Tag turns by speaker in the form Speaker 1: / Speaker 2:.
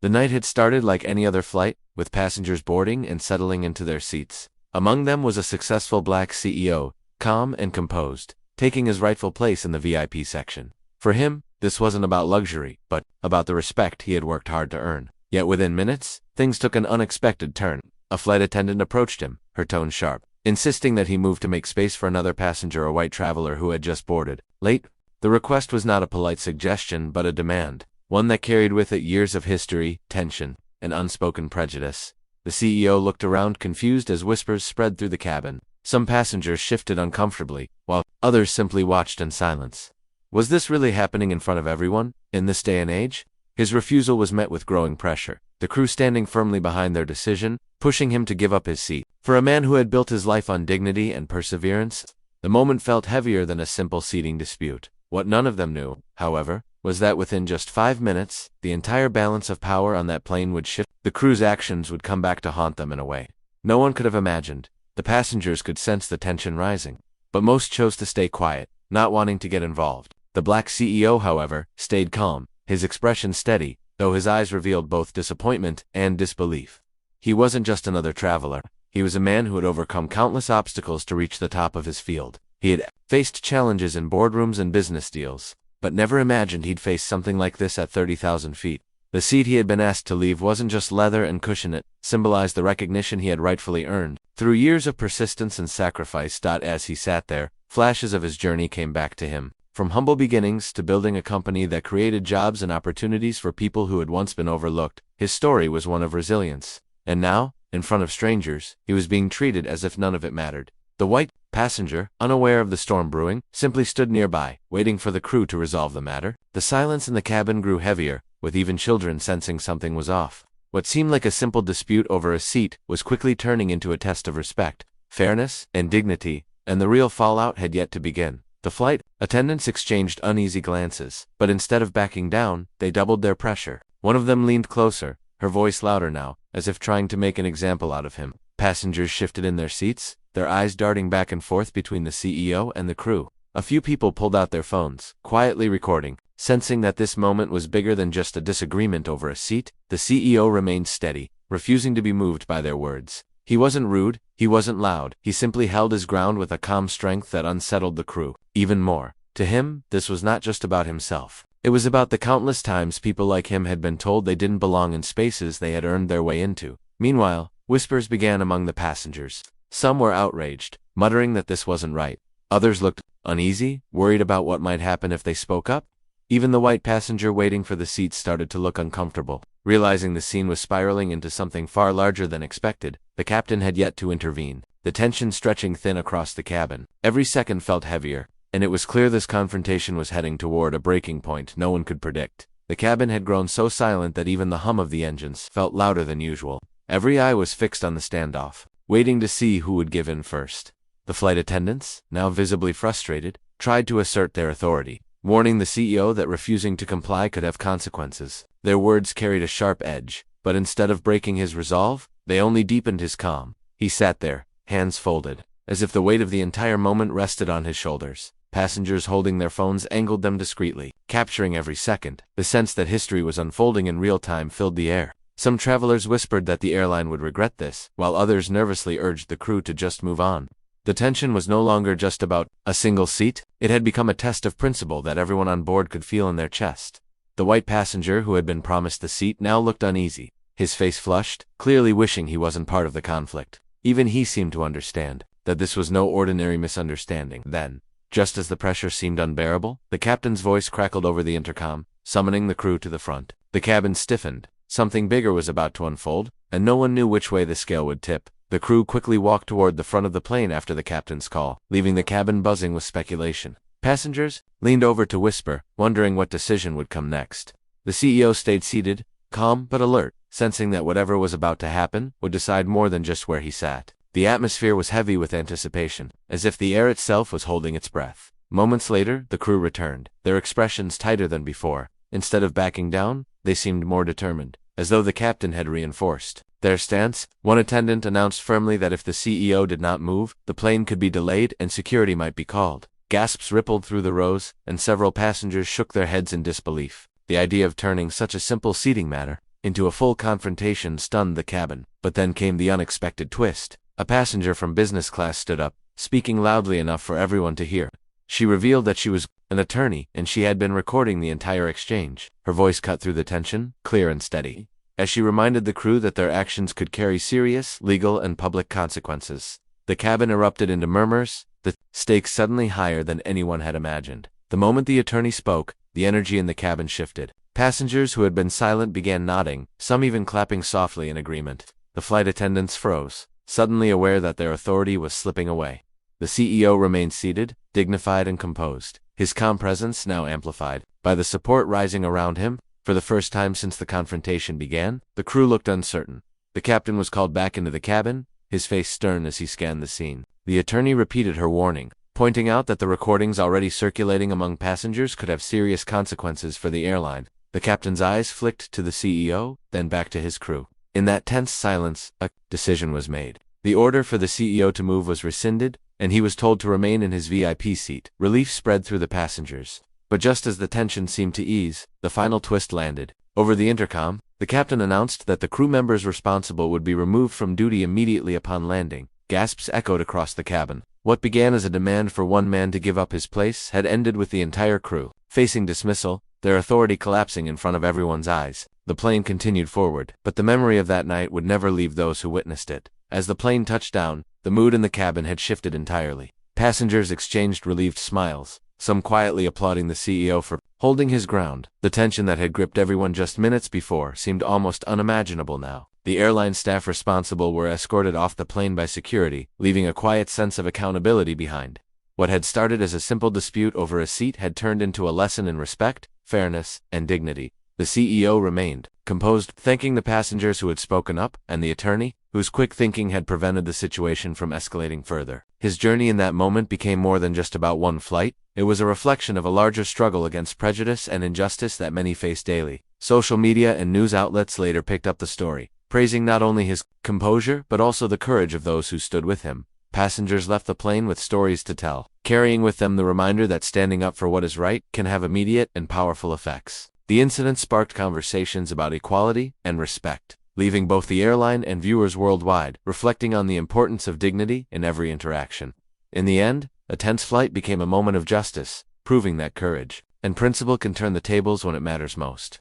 Speaker 1: The night had started like any other flight, with passengers boarding and settling into their seats. Among them was a successful black CEO, calm and composed, taking his rightful place in the VIP section. For him, this wasn't about luxury, but about the respect he had worked hard to earn. Yet within minutes, things took an unexpected turn. A flight attendant approached him, her tone sharp, insisting that he move to make space for another passenger, a white traveler who had just boarded. Late? The request was not a polite suggestion, but a demand, one that carried with it years of history, tension, and unspoken prejudice. The CEO looked around, confused as whispers spread through the cabin. Some passengers shifted uncomfortably, while others simply watched in silence. Was this really happening in front of everyone, in this day and age? His refusal was met with growing pressure, the crew standing firmly behind their decision, pushing him to give up his seat. For a man who had built his life on dignity and perseverance, the moment felt heavier than a simple seating dispute. What none of them knew, however, was that within just 5 minutes, the entire balance of power on that plane would shift. The crew's actions would come back to haunt them in a way no one could have imagined. The passengers could sense the tension rising, but most chose to stay quiet, not wanting to get involved. The black CEO, however, stayed calm, his expression steady, though his eyes revealed both disappointment and disbelief. He wasn't just another traveler. He was a man who had overcome countless obstacles to reach the top of his field. He had faced challenges in boardrooms and business deals, but never imagined he'd face something like this at 30,000 feet. The seat he had been asked to leave wasn't just leather and cushion, it symbolized the recognition he had rightfully earned through years of persistence and sacrifice. As he sat there, flashes of his journey came back to him. From humble beginnings to building a company that created jobs and opportunities for people who had once been overlooked, his story was one of resilience. And now, in front of strangers, he was being treated as if none of it mattered. The white passenger, unaware of the storm brewing, simply stood nearby, waiting for the crew to resolve the matter. The silence in the cabin grew heavier, with even children sensing something was off. What seemed like a simple dispute over a seat was quickly turning into a test of respect, fairness, and dignity, and the real fallout had yet to begin. The flight attendants exchanged uneasy glances, but instead of backing down, they doubled their pressure. One of them leaned closer, her voice louder now, as if trying to make an example out of him. Passengers shifted in their seats, their eyes darting back and forth between the CEO and the crew. A few people pulled out their phones, quietly recording, sensing that this moment was bigger than just a disagreement over a seat. The CEO remained steady, refusing to be moved by their words. He wasn't rude, he wasn't loud, he simply held his ground with a calm strength that unsettled the crew even more. To him, this was not just about himself. It was about the countless times people like him had been told they didn't belong in spaces they had earned their way into. Meanwhile, whispers began among the passengers. Some were outraged, muttering that this wasn't right. Others looked uneasy, worried about what might happen if they spoke up. Even the white passenger waiting for the seat started to look uncomfortable. Realizing the scene was spiraling into something far larger than expected, the captain had yet to intervene, the tension stretching thin across the cabin. Every second felt heavier, and it was clear this confrontation was heading toward a breaking point no one could predict. The cabin had grown so silent that even the hum of the engines felt louder than usual. Every eye was fixed on the standoff, waiting to see who would give in first. The flight attendants, now visibly frustrated, tried to assert their authority, warning the CEO that refusing to comply could have consequences. Their words carried a sharp edge, but instead of breaking his resolve, they only deepened his calm. He sat there, hands folded, as if the weight of the entire moment rested on his shoulders. Passengers holding their phones angled them discreetly, capturing every second. The sense that history was unfolding in real time filled the air. Some travelers whispered that the airline would regret this, while others nervously urged the crew to just move on. The tension was no longer just about a single seat. It had become a test of principle that everyone on board could feel in their chest. The white passenger who had been promised the seat now looked uneasy, his face flushed, clearly wishing he wasn't part of the conflict. Even he seemed to understand that this was no ordinary misunderstanding. Then, just as the pressure seemed unbearable, the captain's voice crackled over the intercom, summoning the crew to the front. The cabin stiffened. Something bigger was about to unfold, and no one knew which way the scale would tip. The crew quickly walked toward the front of the plane after the captain's call, leaving the cabin buzzing with speculation. Passengers leaned over to whisper, wondering what decision would come next. The CEO stayed seated, calm but alert, sensing that whatever was about to happen would decide more than just where he sat. The atmosphere was heavy with anticipation, as if the air itself was holding its breath. Moments later, the crew returned, their expressions tighter than before. Instead of backing down, they seemed more determined, as though the captain had reinforced their stance. One attendant announced firmly that if the CEO did not move, the plane could be delayed and security might be called. Gasps rippled through the rows, and several passengers shook their heads in disbelief. The idea of turning such a simple seating matter into a full confrontation stunned the cabin. But then came the unexpected twist. A passenger from business class stood up, speaking loudly enough for everyone to hear. She revealed that she was an attorney, and she had been recording the entire exchange. Her voice cut through the tension, clear and steady, as she reminded the crew that their actions could carry serious, legal, and public consequences. The cabin erupted into murmurs, the stakes suddenly higher than anyone had imagined. The moment the attorney spoke, the energy in the cabin shifted. Passengers who had been silent began nodding, some even clapping softly in agreement. The flight attendants froze, suddenly aware that their authority was slipping away. The CEO remained seated, dignified and composed, his calm presence now amplified by the support rising around him. For the first time since the confrontation began, the crew looked uncertain. The captain was called back into the cabin, his face stern as he scanned the scene. The attorney repeated her warning, pointing out that the recordings already circulating among passengers could have serious consequences for the airline. The captain's eyes flicked to the CEO, then back to his crew. In that tense silence, a decision was made. The order for the CEO to move was rescinded, and he was told to remain in his VIP seat. Relief spread through the passengers. But just as the tension seemed to ease, the final twist landed. Over the intercom, the captain announced that the crew members responsible would be removed from duty immediately upon landing. Gasps echoed across the cabin. What began as a demand for one man to give up his place had ended with the entire crew facing dismissal, their authority collapsing in front of everyone's eyes. The plane continued forward, but the memory of that night would never leave those who witnessed it. As the plane touched down, the mood in the cabin had shifted entirely. Passengers exchanged relieved smiles, some quietly applauding the CEO for holding his ground. The tension that had gripped everyone just minutes before seemed almost unimaginable now. The airline staff responsible were escorted off the plane by security, leaving a quiet sense of accountability behind. What had started as a simple dispute over a seat had turned into a lesson in respect, fairness, and dignity. The CEO remained composed, thanking the passengers who had spoken up, and the attorney, whose quick thinking had prevented the situation from escalating further. His journey in that moment became more than just about one flight. It was a reflection of a larger struggle against prejudice and injustice that many face daily. Social media and news outlets later picked up the story, praising not only his composure but also the courage of those who stood with him. Passengers left the plane with stories to tell, carrying with them the reminder that standing up for what is right can have immediate and powerful effects. The incident sparked conversations about equality and respect, leaving both the airline and viewers worldwide reflecting on the importance of dignity in every interaction. In the end, a tense flight became a moment of justice, proving that courage and principle can turn the tables when it matters most.